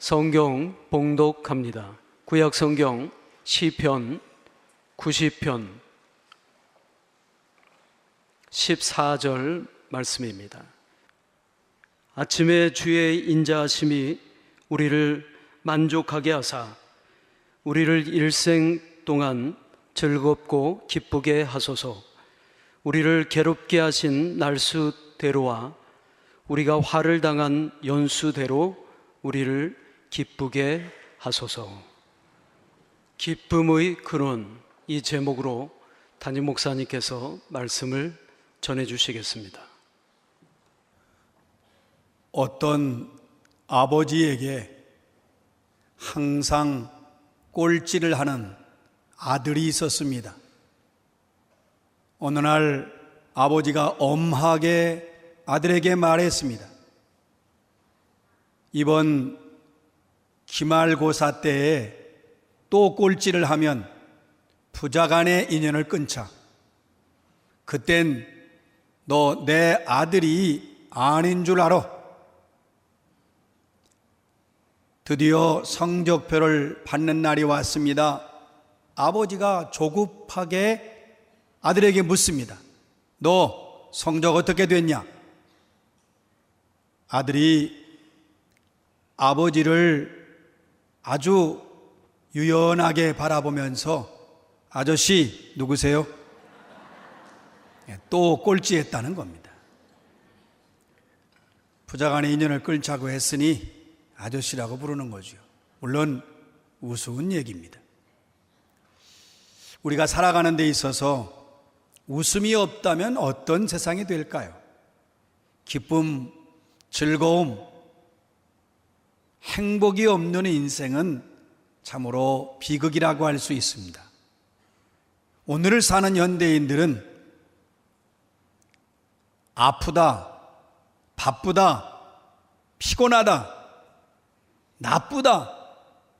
성경 봉독합니다. 구약 성경 시편 90편 14절 말씀입니다. 아침에 주의 인자하심이 우리를 만족하게 하사 우리를 일생 동안 즐겁고 기쁘게 하소서. 우리를 괴롭게 하신 날수대로와 우리가 화를 당한 연수대로 우리를 기쁘게 하소서. 기쁨의 근원, 이 제목으로 담임 목사님께서 말씀을 전해 주시겠습니다. 어떤 아버지에게 항상 꼴찌를 하는 아들이 있었습니다. 어느 날 아버지가 엄하게 아들에게 말했습니다. 이번 기말고사 때에 또 꼴찌를 하면 부자간의 인연을 끊자. 그땐 너 내 아들이 아닌 줄 알아. 드디어 성적표를 받는 날이 왔습니다. 아버지가 조급하게 아들에게 묻습니다. 너 성적 어떻게 됐냐? 아들이 아버지를 아주 유연하게 바라보면서 아저씨 누구세요? 또 꼴찌했다는 겁니다. 부자간의 인연을 끊자고 했으니 아저씨라고 부르는 거죠. 물론 우스운 얘기입니다. 우리가 살아가는 데 있어서 웃음이 없다면 어떤 세상이 될까요? 기쁨, 즐거움, 행복이 없는 인생은 참으로 비극이라고 할 수 있습니다. 오늘을 사는 현대인들은 아프다, 바쁘다, 피곤하다, 나쁘다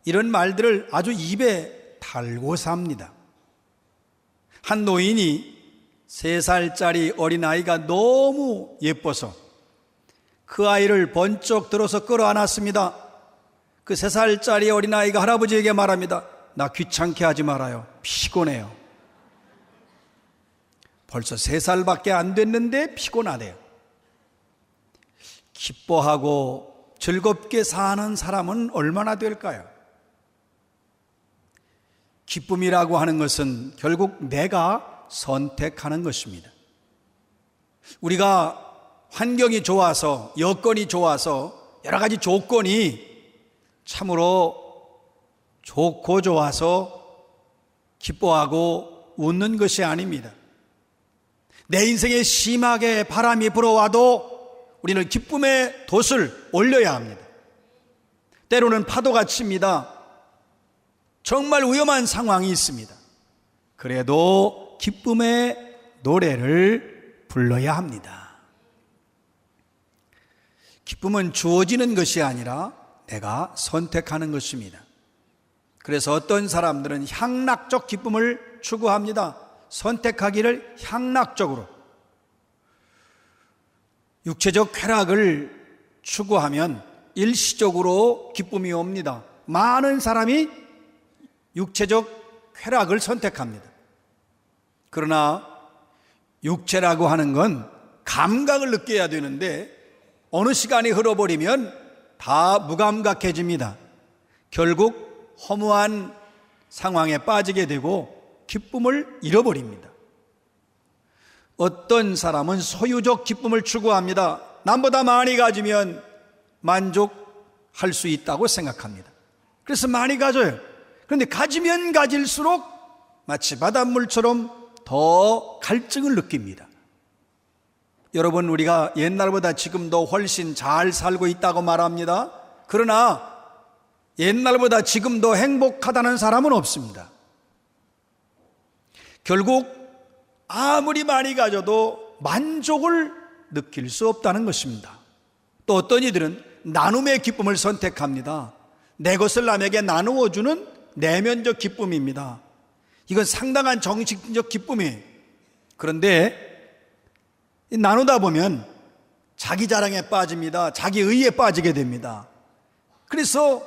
이런 말들을 아주 입에 달고 삽니다. 한 노인이 3살짜리 어린아이가 너무 예뻐서 그 아이를 번쩍 들어서 끌어안았습니다. 그 3살짜리 어린아이가 할아버지에게 말합니다. 나 귀찮게 하지 말아요. 피곤해요. 벌써 3살밖에 안 됐는데 피곤하대요. 기뻐하고 즐겁게 사는 사람은 얼마나 될까요? 기쁨이라고 하는 것은 결국 내가 선택하는 것입니다. 우리가 환경이 좋아서, 여건이 좋아서, 여러 가지 조건이 참으로 좋고 좋아서 기뻐하고 웃는 것이 아닙니다. 내 인생에 심하게 바람이 불어와도 우리는 기쁨의 돛을 올려야 합니다. 때로는 파도가 칩니다. 정말 위험한 상황이 있습니다. 그래도 기쁨의 노래를 불러야 합니다. 기쁨은 주어지는 것이 아니라 내가 선택하는 것입니다. 그래서 어떤 사람들은 향락적 기쁨을 추구합니다. 선택하기를 향락적으로. 육체적 쾌락을 추구하면 일시적으로 기쁨이 옵니다. 많은 사람이 육체적 쾌락을 선택합니다. 그러나 육체라고 하는 건 감각을 느껴야 되는데 어느 시간이 흘러버리면 다 무감각해집니다. 결국 허무한 상황에 빠지게 되고 기쁨을 잃어버립니다. 어떤 사람은 소유적 기쁨을 추구합니다. 남보다 많이 가지면 만족할 수 있다고 생각합니다. 그래서 많이 가져요. 그런데 가지면 가질수록 마치 바닷물처럼 더 갈증을 느낍니다. 여러분, 우리가 옛날보다 지금도 훨씬 잘 살고 있다고 말합니다. 그러나 옛날보다 지금도 행복하다는 사람은 없습니다. 결국 아무리 많이 가져도 만족을 느낄 수 없다는 것입니다. 또 어떤 이들은 나눔의 기쁨을 선택합니다. 내 것을 남에게 나누어주는 내면적 기쁨입니다. 이건 상당한 정신적 기쁨이에요. 그런데 나누다 보면 자기 자랑에 빠집니다. 자기 의에 빠지게 됩니다. 그래서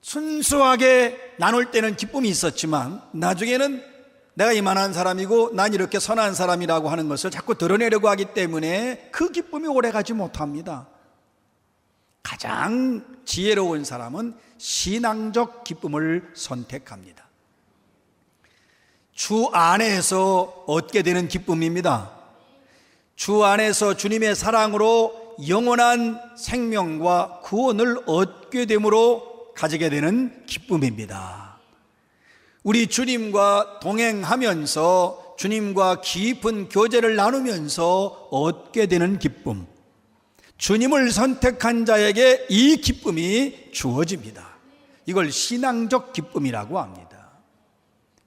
순수하게 나눌 때는 기쁨이 있었지만 나중에는 내가 이만한 사람이고 난 이렇게 선한 사람이라고 하는 것을 자꾸 드러내려고 하기 때문에 그 기쁨이 오래가지 못합니다. 가장 지혜로운 사람은 신앙적 기쁨을 선택합니다. 주 안에서 얻게 되는 기쁨입니다. 주 안에서 주님의 사랑으로 영원한 생명과 구원을 얻게 됨으로 가지게 되는 기쁨입니다. 우리 주님과 동행하면서 주님과 깊은 교제를 나누면서 얻게 되는 기쁨, 주님을 선택한 자에게 이 기쁨이 주어집니다. 이걸 신앙적 기쁨이라고 합니다.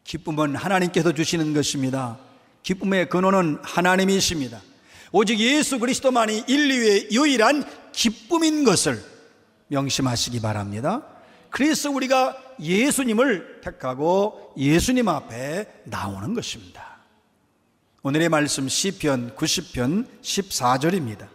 기쁨은 하나님께서 주시는 것입니다. 기쁨의 근원은 하나님이십니다. 오직 예수 그리스도만이 인류의 유일한 기쁨인 것을 명심하시기 바랍니다. 그래서 우리가 예수님을 택하고 예수님 앞에 나오는 것입니다. 오늘의 말씀 시편 90편 14절입니다.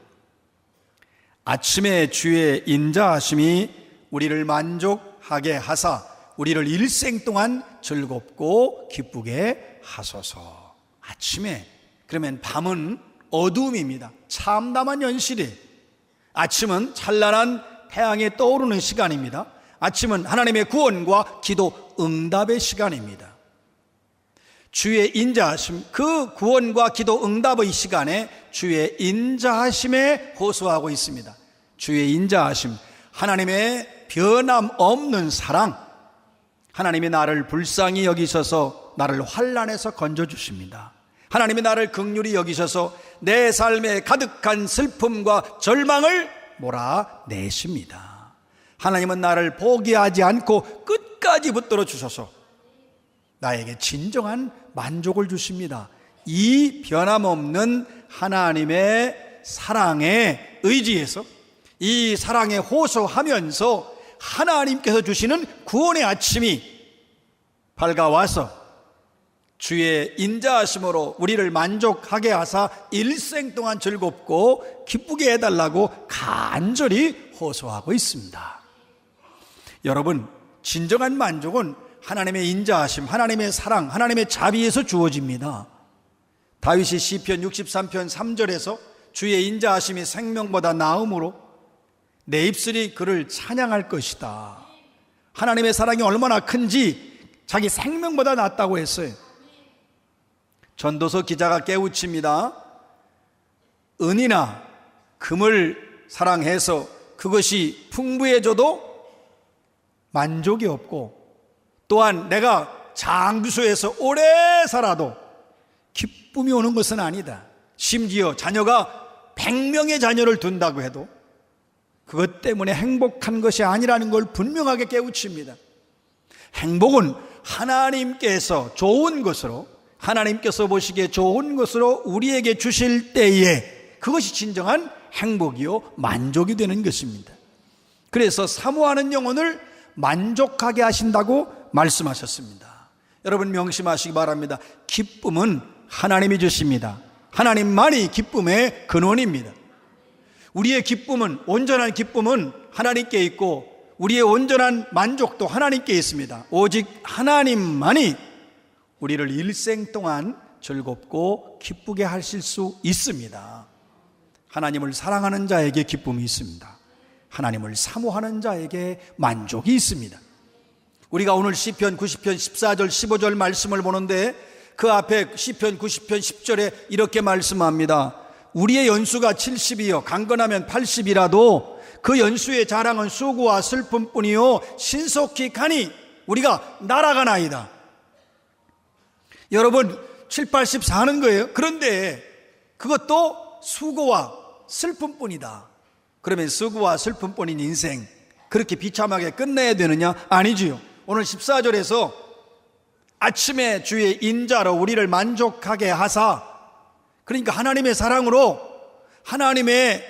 아침에 주의 인자하심이 우리를 만족하게 하사 우리를 일생 동안 즐겁고 기쁘게 하소서. 아침에, 그러면 밤은 어두움입니다. 참담한 현실이에요. 아침은 찬란한 태양이 떠오르는 시간입니다. 아침은 하나님의 구원과 기도 응답의 시간입니다. 주의 인자하심, 그 구원과 기도 응답의 시간에 주의 인자하심에 호소하고 있습니다. 주의 인자하심, 하나님의 변함없는 사랑, 하나님이 나를 불쌍히 여기셔서 나를 환난에서 건져주십니다. 하나님이 나를 긍휼히 여기셔서 내 삶에 가득한 슬픔과 절망을 몰아내십니다. 하나님은 나를 포기하지 않고 끝까지 붙들어 주셔서 나에게 진정한 만족을 주십니다. 이 변함없는 하나님의 사랑에 의지해서 이 사랑에 호소하면서 하나님께서 주시는 구원의 아침이 밝아와서 주의 인자하심으로 우리를 만족하게 하사 일생 동안 즐겁고 기쁘게 해달라고 간절히 호소하고 있습니다. 여러분, 진정한 만족은 하나님의 인자하심, 하나님의 사랑, 하나님의 자비에서 주어집니다. 다윗이 시편 63편 3절에서 주의 인자하심이 생명보다 나음으로 내 입술이 그를 찬양할 것이다. 하나님의 사랑이 얼마나 큰지 자기 생명보다 낫다고 했어요. 전도서 기자가 깨우칩니다. 은이나 금을 사랑해서 그것이 풍부해져도 만족이 없고, 또한 내가 장주소에서 오래 살아도 기쁨이 오는 것은 아니다. 심지어 자녀가 100명의 자녀를 둔다고 해도 그것 때문에 행복한 것이 아니라는 걸 분명하게 깨우칩니다. 행복은 하나님께서 좋은 것으로, 하나님께서 보시기에 좋은 것으로 우리에게 주실 때에 그것이 진정한 행복이요 만족이 되는 것입니다. 그래서 사모하는 영혼을 만족하게 하신다고 말씀하셨습니다. 여러분 명심하시기 바랍니다. 기쁨은 하나님이 주십니다. 하나님만이 기쁨의 근원입니다. 우리의 기쁨은, 온전한 기쁨은 하나님께 있고 우리의 온전한 만족도 하나님께 있습니다. 오직 하나님만이 우리를 일생 동안 즐겁고 기쁘게 하실 수 있습니다. 하나님을 사랑하는 자에게 기쁨이 있습니다. 하나님을 사모하는 자에게 만족이 있습니다. 우리가 오늘 시편 90편 14절 15절 말씀을 보는데 그 앞에 시편 90편 10절에 이렇게 말씀합니다. 우리의 연수가 70이요 강건하면 80이라도 그 연수의 자랑은 수고와 슬픔뿐이요 신속히 가니 우리가 날아가나이다. 여러분 7, 80 사는 거예요. 그런데 그것도 수고와 슬픔뿐이다. 그러면 수고와 슬픔뿐인 인생 그렇게 비참하게 끝내야 되느냐? 아니지요. 오늘 14절에서 아침에 주의 인자로 우리를 만족하게 하사, 그러니까 하나님의 사랑으로, 하나님의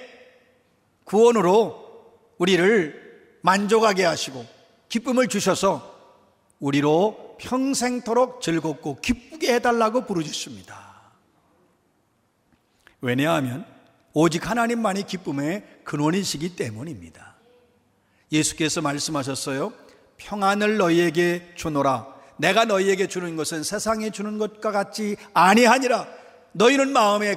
구원으로 우리를 만족하게 하시고 기쁨을 주셔서 우리로 평생토록 즐겁고 기쁘게 해달라고 부르셨습니다. 왜냐하면 오직 하나님만이 기쁨의 근원이시기 때문입니다. 예수께서 말씀하셨어요. 평안을 너희에게 주노라. 내가 너희에게 주는 것은 세상에 주는 것과 같지 아니하니라. 너희는 마음에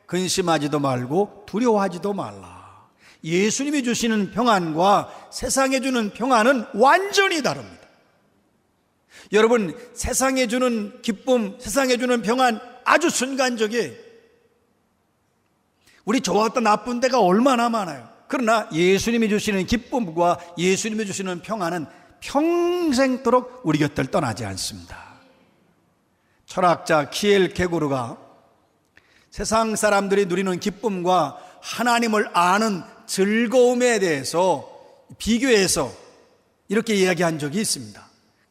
근심하지도 말고 두려워하지도 말라. 예수님이 주시는 평안과 세상에 주는 평안은 완전히 다릅니다. 여러분, 세상에 주는 기쁨, 세상에 주는 평안 아주 순간적이에요. 우리 좋았다 나쁜 데가 얼마나 많아요. 그러나 예수님이 주시는 기쁨과 예수님이 주시는 평안은 평생도록 우리 곁을 떠나지 않습니다. 철학자 키엘 케고르가 세상 사람들이 누리는 기쁨과 하나님을 아는 즐거움에 대해서 비교해서 이렇게 이야기한 적이 있습니다.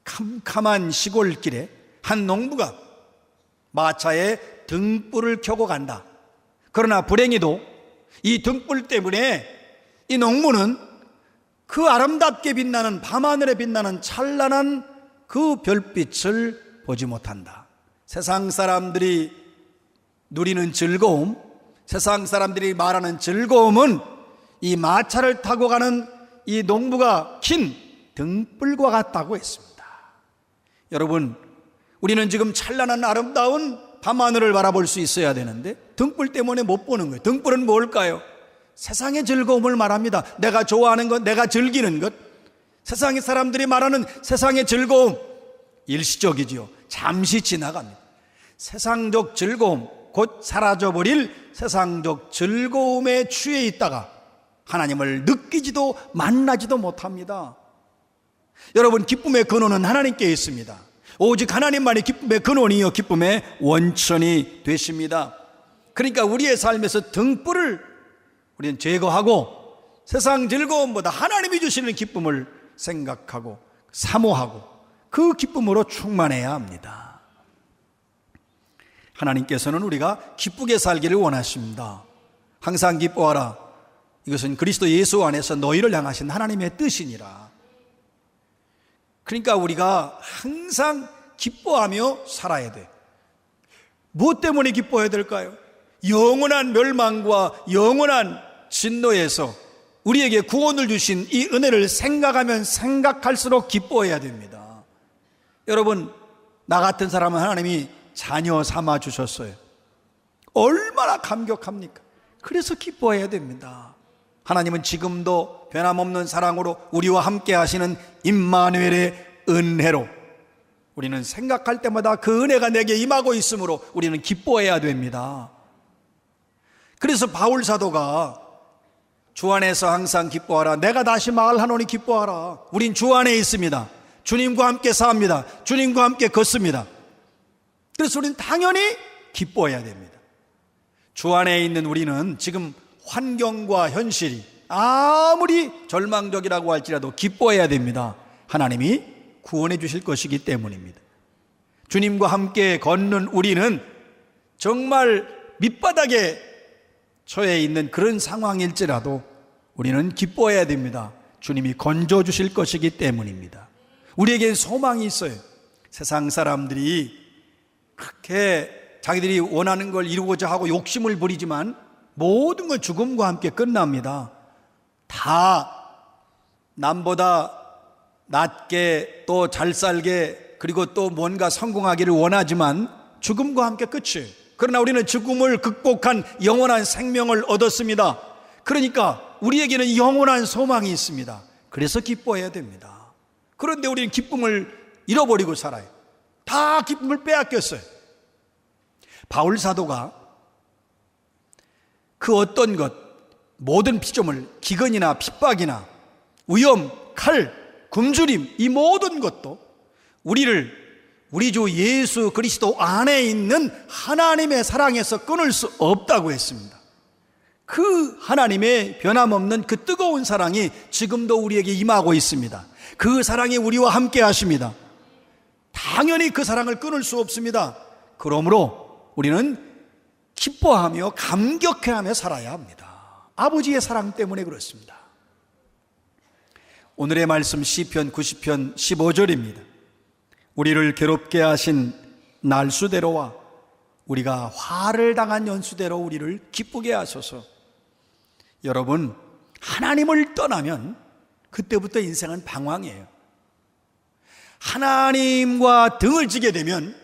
캄캄한 시골길에 한 농부가 마차에 등불을 켜고 간다. 그러나 불행히도 이 등불 때문에 이 농부는 그 아름답게 빛나는 밤하늘에 빛나는 찬란한 그 별빛을 보지 못한다. 세상 사람들이 누리는 즐거움, 세상 사람들이 말하는 즐거움은 이 마차를 타고 가는 이 농부가 킨 등불과 같다고 했습니다. 여러분, 우리는 지금 찬란한 아름다운 밤하늘을 바라볼 수 있어야 되는데 등불 때문에 못 보는 거예요. 등불은 뭘까요? 세상의 즐거움을 말합니다. 내가 좋아하는 것, 내가 즐기는 것. 세상의 사람들이 말하는 세상의 즐거움, 일시적이지요. 잠시 지나갑니다. 세상적 즐거움, 곧 사라져버릴 세상적 즐거움에 취해 있다가 하나님을 느끼지도 만나지도 못합니다. 여러분, 기쁨의 근원은 하나님께 있습니다. 오직 하나님만이 기쁨의 근원이요 기쁨의 원천이 되십니다. 그러니까 우리의 삶에서 등불을 우리는 제거하고 세상 즐거움보다 하나님이 주시는 기쁨을 생각하고 사모하고 그 기쁨으로 충만해야 합니다. 하나님께서는 우리가 기쁘게 살기를 원하십니다. 항상 기뻐하라. 이것은 그리스도 예수 안에서 너희를 향하신 하나님의 뜻이니라. 그러니까 우리가 항상 기뻐하며 살아야 돼. 무엇 때문에 기뻐해야 될까요? 영원한 멸망과 영원한 진노에서 우리에게 구원을 주신 이 은혜를 생각하면 생각할수록 기뻐해야 됩니다. 여러분, 나 같은 사람은 하나님이 자녀 삼아 주셨어요. 얼마나 감격합니까? 그래서 기뻐해야 됩니다. 하나님은 지금도 변함없는 사랑으로 우리와 함께 하시는 임마누엘의 은혜로 우리는 생각할 때마다 그 은혜가 내게 임하고 있으므로 우리는 기뻐해야 됩니다. 그래서 바울 사도가 주 안에서 항상 기뻐하라. 내가 다시 말하노니 기뻐하라. 우린 주 안에 있습니다. 주님과 함께 삽니다. 주님과 함께 걷습니다. 그래서 우리는 당연히 기뻐해야 됩니다. 주 안에 있는 우리는 지금 환경과 현실이 아무리 절망적이라고 할지라도 기뻐해야 됩니다. 하나님이 구원해 주실 것이기 때문입니다. 주님과 함께 걷는 우리는 정말 밑바닥에 처해 있는 그런 상황일지라도 우리는 기뻐해야 됩니다. 주님이 건져 주실 것이기 때문입니다. 우리에겐 소망이 있어요. 세상 사람들이 그렇게 자기들이 원하는 걸 이루고자 하고 욕심을 부리지만 모든 건 죽음과 함께 끝납니다. 다 남보다 낫게 또 잘 살게 그리고 또 뭔가 성공하기를 원하지만 죽음과 함께 끝이에요. 그러나 우리는 죽음을 극복한 영원한 생명을 얻었습니다. 그러니까 우리에게는 영원한 소망이 있습니다. 그래서 기뻐해야 됩니다. 그런데 우리는 기쁨을 잃어버리고 살아요. 다 기쁨을 빼앗겼어요. 바울 사도가 그 어떤 것, 모든 피조물, 기근이나 핍박이나 위험, 칼, 굶주림, 이 모든 것도 우리를 우리 주 예수 그리스도 안에 있는 하나님의 사랑에서 끊을 수 없다고 했습니다. 그 하나님의 변함없는 그 뜨거운 사랑이 지금도 우리에게 임하고 있습니다. 그 사랑이 우리와 함께 하십니다. 당연히 그 사랑을 끊을 수 없습니다. 그러므로 우리는 기뻐하며 감격해하며 살아야 합니다. 아버지의 사랑 때문에 그렇습니다. 오늘의 말씀 시편 90편 15절입니다. 우리를 괴롭게 하신 날수대로와 우리가 화를 당한 연수대로 우리를 기쁘게 하소서. 여러분, 하나님을 떠나면 그때부터 인생은 방황이에요. 하나님과 등을 지게 되면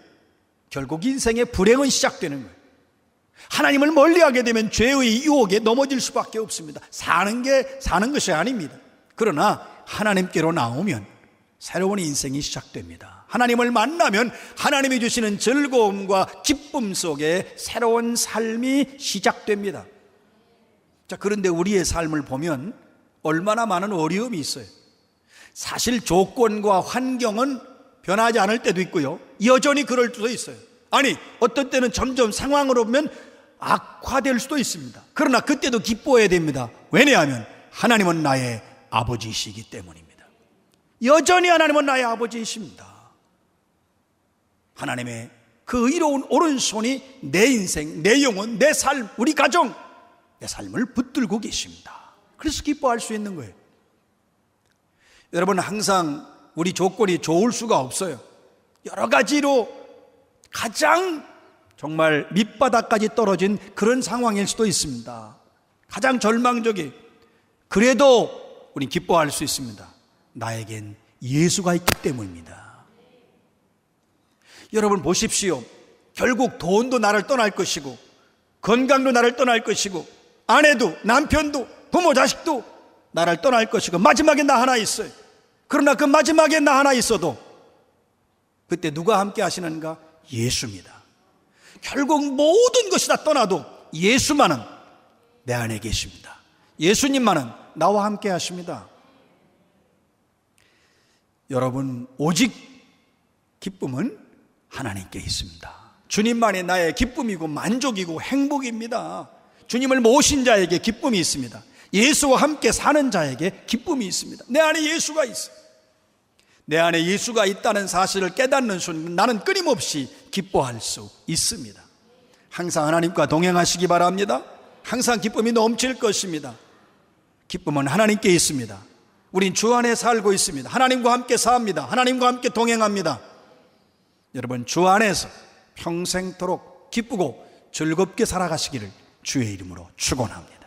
결국 인생의 불행은 시작되는 거예요. 하나님을 멀리하게 되면 죄의 유혹에 넘어질 수밖에 없습니다. 사는 것이 아닙니다. 그러나 하나님께로 나오면 새로운 인생이 시작됩니다. 하나님을 만나면 하나님이 주시는 즐거움과 기쁨 속에 새로운 삶이 시작됩니다. 자, 그런데 우리의 삶을 보면 얼마나 많은 어려움이 있어요. 사실 조건과 환경은 변하지 않을 때도 있고요, 여전히 그럴 수도 있어요. 아니, 어떤 때는 점점 상황으로 보면 악화될 수도 있습니다. 그러나 그때도 기뻐해야 됩니다. 왜냐하면 하나님은 나의 아버지이시기 때문입니다. 여전히 하나님은 나의 아버지이십니다. 하나님의 그 의로운 오른손이 내 인생, 내 영혼, 내 삶, 우리 가정, 내 삶을 붙들고 계십니다. 그래서 기뻐할 수 있는 거예요. 여러분, 항상 우리 조건이 좋을 수가 없어요. 여러 가지로 가장 정말 밑바닥까지 떨어진 그런 상황일 수도 있습니다. 가장 절망적인, 그래도 우린 기뻐할 수 있습니다. 나에겐 예수가 있기 때문입니다. 여러분 보십시오. 결국 돈도 나를 떠날 것이고, 건강도 나를 떠날 것이고, 아내도 남편도 부모 자식도 나를 떠날 것이고, 마지막에 나 하나 있어요. 그러나 그 마지막에 나 하나 있어도 그때 누가 함께 하시는가? 예수입니다. 결국 모든 것이 다 떠나도 예수만은 내 안에 계십니다. 예수님만은 나와 함께 하십니다. 여러분, 오직 기쁨은 하나님께 있습니다. 주님만이 나의 기쁨이고 만족이고 행복입니다. 주님을 모신 자에게 기쁨이 있습니다. 예수와 함께 사는 자에게 기쁨이 있습니다. 내 안에 예수가 있어요. 내 안에 예수가 있다는 사실을 깨닫는 순간 나는 끊임없이 기뻐할 수 있습니다. 항상 하나님과 동행하시기 바랍니다. 항상 기쁨이 넘칠 것입니다. 기쁨은 하나님께 있습니다. 우린 주 안에 살고 있습니다. 하나님과 함께 삽니다. 하나님과 함께 동행합니다. 여러분, 주 안에서 평생토록 기쁘고 즐겁게 살아가시기를 주의 이름으로 축원합니다.